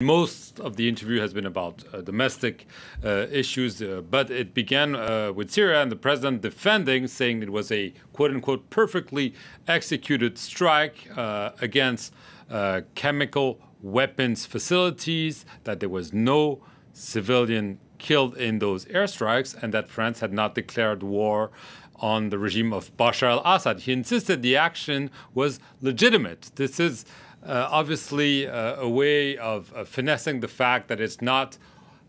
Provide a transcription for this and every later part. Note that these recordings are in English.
Most of the interview has been about domestic issues, but it began with Syria and the president defending, saying it was a quote-unquote perfectly executed strike against chemical weapons facilities, that there was no civilian killed in those airstrikes, and that France had not declared war on the regime of Bashar al-Assad. He insisted the action was legitimate. This is obviously a way of finessing the fact that it's not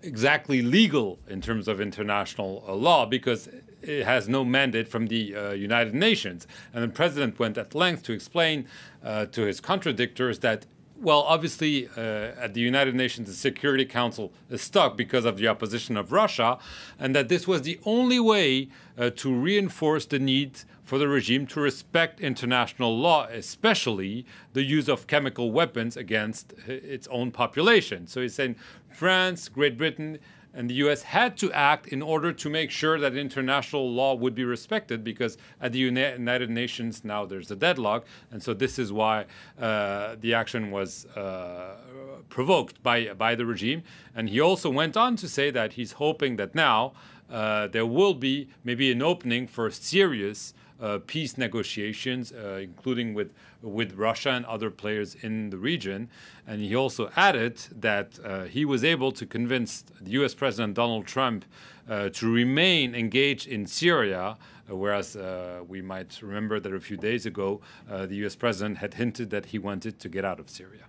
exactly legal in terms of international law because it has no mandate from the United Nations. And the president went at length to explain to his contradictors that, well, obviously, at the United Nations, the Security Council is stuck because of the opposition of Russia, and that this was the only way to reinforce the need for the regime to respect international law, especially the use of chemical weapons against its own population. So he's saying France, Great Britain, and the U.S. had to act in order to make sure that international law would be respected, because at the United Nations now there's a deadlock, and so this is why the action was provoked by the regime. And he also went on to say that he's hoping that now there will be maybe an opening for serious peace negotiations, including with Russia and other players in the region. And he also added that he was able to convince the U.S. President Donald Trump to remain engaged in Syria, whereas we might remember that a few days ago, the U.S. President had hinted that he wanted to get out of Syria.